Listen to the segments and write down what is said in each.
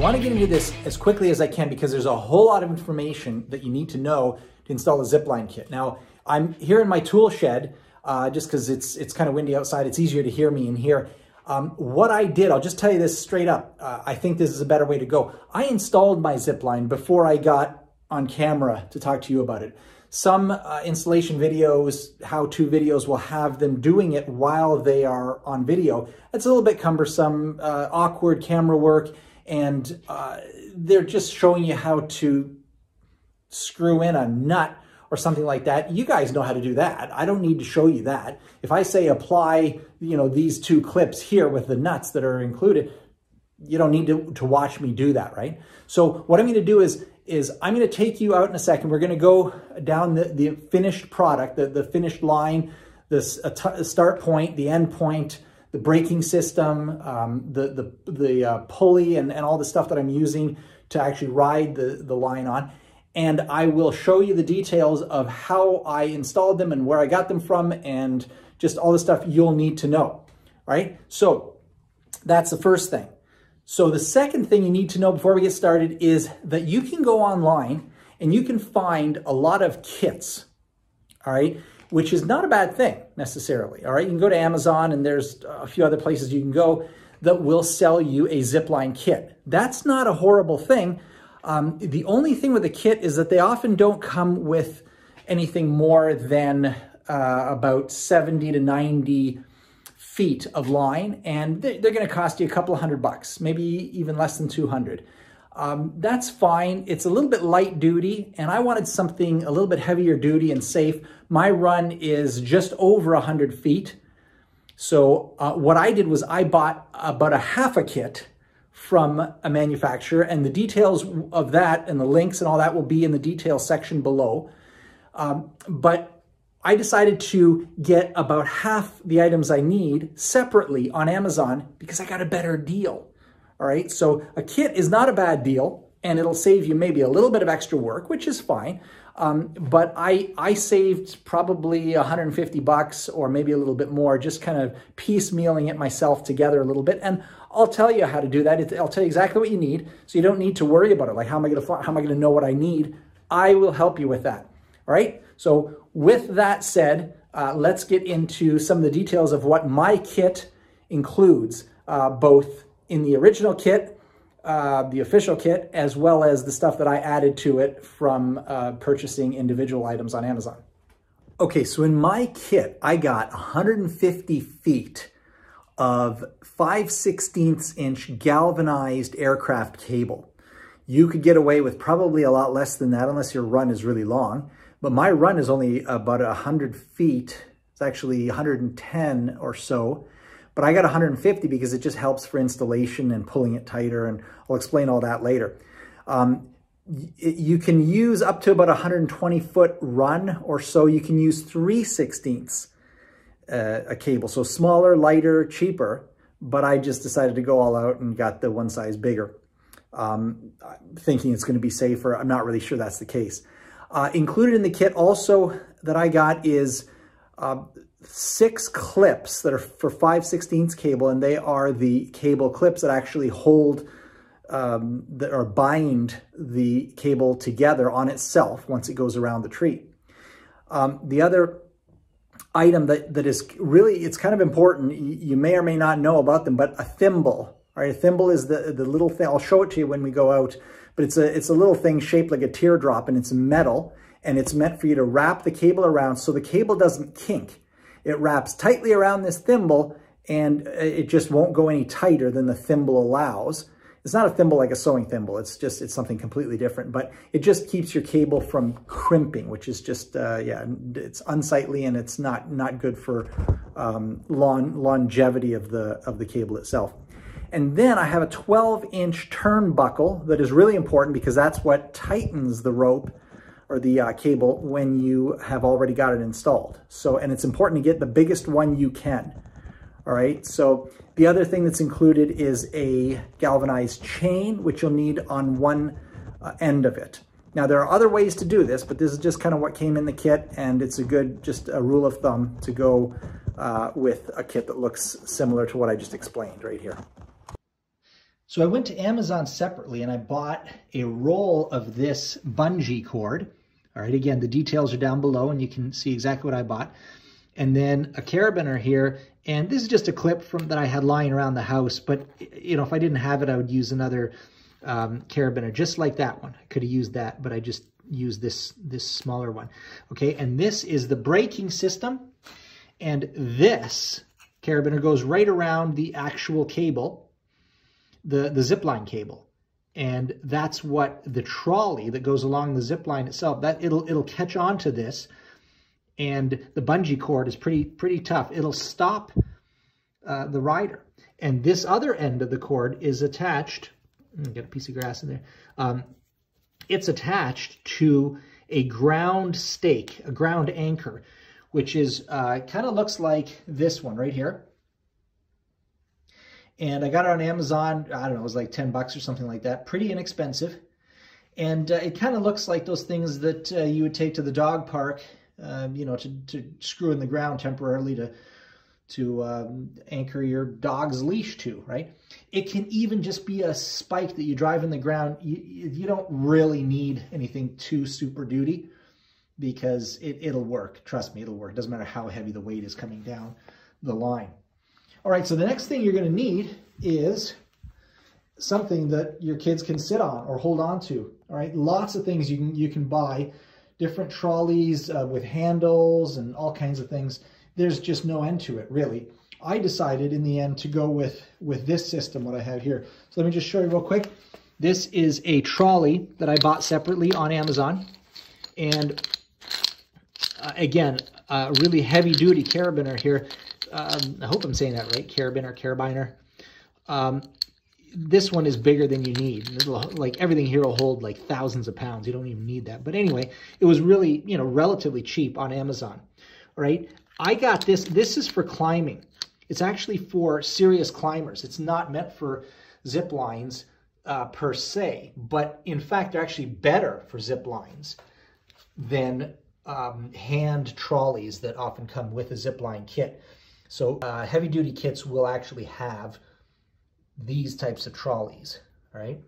want to get into this as quickly as I can because there's a whole lot of information that you need to know to install a Zipline kit. Now, I'm here in my tool shed just because it's kind of windy outside. It's easier to hear me in here. What I did, I'll just tell you this straight up. I think this is a better way to go. I installed my Zipline before I got on camera to talk to you about it. Some installation videos, how-to videos, will have them doing it while they are on video. It's a little bit cumbersome, awkward camera work, and they're just showing you how to screw in a nut or something like that. You guys know how to do that. I don't need to show you that. If I say apply, these two clips here with the nuts that are included, you don't need to watch me do that, right? So what I'm going to do is I'm going to take you out in a second. We're going to go down the finished product, the finished line, the start point, the end point, the braking system, the pulley, and all the stuff that I'm using to actually ride the line on. And I will show you the details of how I installed them and where I got them from and just all the stuff you'll need to know, right? So that's the first thing. So the second thing you need to know before we get started is that you can go online and you can find a lot of kits, all right, which is not a bad thing necessarily, all right? You can go to Amazon and there's a few other places you can go that will sell you a Zipline kit. That's not a horrible thing. The only thing with the kit is that they often don't come with anything more than about 70 to 90 feet of line, and they're going to cost you a couple of $100, maybe even less than 200. That's fine. It's a little bit light duty, and I wanted something a little bit heavier duty and safe. My run is just over 100 feet. So what I did was I bought about a half a kit from a manufacturer, and the details of that and the links and all that will be in the details section below. But I decided to get about half the items I need separately on Amazon because I got a better deal. All right, so a kit is not a bad deal, and it'll save you maybe a little bit of extra work, which is fine. But I saved probably $150 or maybe a little bit more, just kind of piecemealing it myself together a little bit. And I'll tell you how to do that. I'll tell you exactly what you need, so you don't need to worry about it. Like, how am I going to know what I need? I will help you with that. All right. So with that said, let's get into some of the details of what my kit includes, both in the original kit, the official kit, as well as the stuff that I added to it from purchasing individual items on Amazon. Okay, so in my kit, I got 150 feet of 5/16 inch galvanized aircraft cable. You could get away with probably a lot less than that unless your run is really long. But my run is only about 100 feet. It's actually 110 or so. But I got 150 because it just helps for installation and pulling it tighter, and I'll explain all that later. You can use up to about 120-foot run or so. You can use 3/16 a cable, so smaller, lighter, cheaper. But I just decided to go all out and got the one size bigger, thinking it's going to be safer. I'm not really sure that's the case. Included in the kit also that I got is 6 clips that are for 5/16 cable, and they are the cable clips that actually hold or bind the cable together on itself once it goes around the tree. The other item that is really, it's kind of important, you may or may not know about them, but a thimble. All right, a thimble is the little thing. I'll show it to you when we go out, but it's a little thing shaped like a teardrop, and it's metal, and it's meant for you to wrap the cable around so the cable doesn't kink. It wraps tightly around this thimble, and it just won't go any tighter than the thimble allows. It's not a thimble like a sewing thimble. It's something completely different, but it just keeps your cable from crimping, which is just, yeah, it's unsightly, and it's not good for longevity of the cable itself. And then I have a 12-inch turnbuckle that is really important because that's what tightens the rope or the cable when you have already got it installed. So, and it's important to get the biggest one you can. All right, so the other thing that's included is a galvanized chain, which you'll need on one end of it. Now, there are other ways to do this, but this is just kind of what came in the kit, and it's just a rule of thumb to go with a kit that looks similar to what I just explained right here. So I went to Amazon separately and I bought a roll of this bungee cord. All right, again, the details are down below and you can see exactly what I bought. And then a carabiner here, and this is just a clip from that I had lying around the house, but you know, if I didn't have it, I would use another carabiner, just like that one. I could have used that, but I just used this smaller one. Okay, and this is the braking system, and this carabiner goes right around the actual cable, the Zipline cable. And that's what the trolley that goes along the Zipline itself, that it'll catch on to this. And the bungee cord is pretty tough. It'll stop the rider. And this other end of the cord is attached, get a piece of grass in there. It's attached to a ground stake, a ground anchor, which is kind of looks like this one right here. And I got it on Amazon. I don't know, it was like 10 bucks or something like that. Pretty inexpensive. And it kind of looks like those things that you would take to the dog park, you know, to screw in the ground temporarily to anchor your dog's leash to, right? It can even just be a spike that you drive in the ground. You don't really need anything too super duty because it'll work. Trust me, it'll work. It doesn't matter how heavy the weight is coming down the line. All right, so the next thing you're going to need is something that your kids can sit on or hold on to. All right, lots of things you can buy, different trolleys with handles and all kinds of things. There's just no end to it, really. I decided in the end to go with this system, what I have here. So let me just show you real quick. This is a trolley that I bought separately on Amazon. And again, a really heavy-duty carabiner here. I hope I'm saying that right, carabiner. This one is bigger than you need. It'll, like everything here will hold like thousands of pounds. You don't even need that. But anyway, it was really, you know, relatively cheap on Amazon. All right, I got this. This is for climbing. It's actually for serious climbers. It's not meant for zip lines per se, but in fact, they're actually better for zip lines than hand trolleys that often come with a Zipline kit. So heavy-duty kits will actually have these types of trolleys, all right?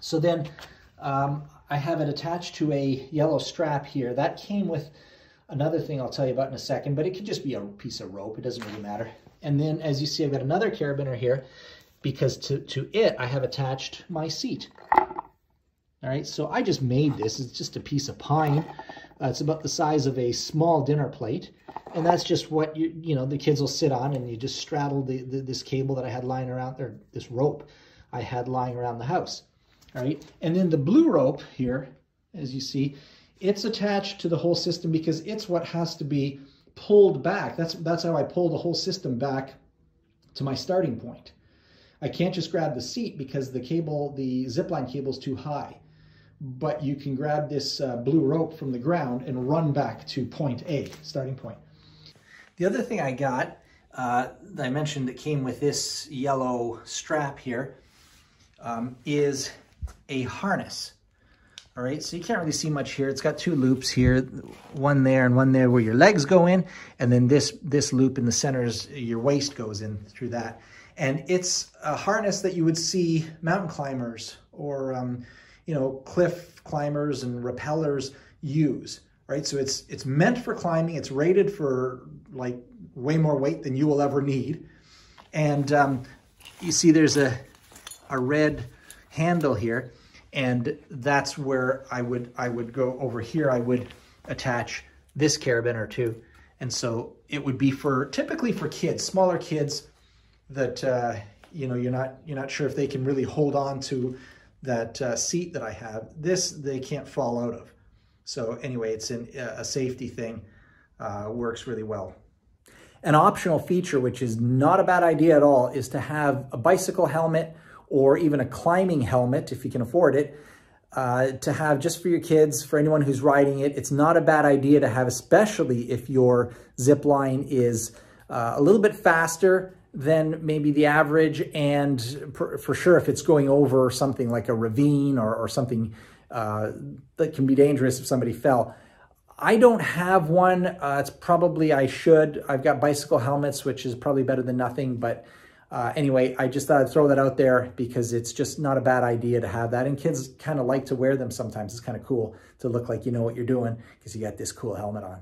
So then I have it attached to a yellow strap here. That came with another thing I'll tell you about in a second, but it could just be a piece of rope. It doesn't really matter. And then, as you see, I've got another carabiner here because to it, I have attached my seat. All right, so I just made this. It's just a piece of pine. It's about the size of a small dinner plate. And that's just what, you know, the kids will sit on, and you just straddle this cable that I had lying around, or this rope I had lying around the house. All right, and then the blue rope here, as you see, it's attached to the whole system because it's what has to be pulled back. That's how I pull the whole system back to my starting point. I can't just grab the seat because the Zipline cable is too high. But you can grab this blue rope from the ground and run back to point A, starting point. The other thing I got that I mentioned that came with this yellow strap here is a harness. All right, so you can't really see much here. It's got two loops here, one there and one there where your legs go in, and then this loop in the center is your waist goes in through that. And it's a harness that you would see mountain climbers or you know, cliff climbers and rappellers use, right? So it's meant for climbing. It's rated for like way more weight than you will ever need. And you see there's a red handle here, and that's where I would go over here. I would attach this carabiner too. And so it would be typically for kids, smaller kids that, you know, you're not sure if they can really hold on to that seat that I have. This they can't fall out of. So anyway, it's a safety thing, works really well. An optional feature, which is not a bad idea at all, is to have a bicycle helmet or even a climbing helmet, if you can afford it, to have just for your kids, for anyone who's riding it. It's not a bad idea to have, especially if your Zipline is a little bit faster than maybe the average, and for sure if it's going over something like a ravine or something that can be dangerous if somebody fell. I don't have one. It's probably I should. I've got bicycle helmets, which is probably better than nothing, but Anyway, I just thought I'd throw that out there because it's just not a bad idea to have that. And kids kind of like to wear them sometimes. It's kind of cool to look like you know what you're doing because you got this cool helmet on.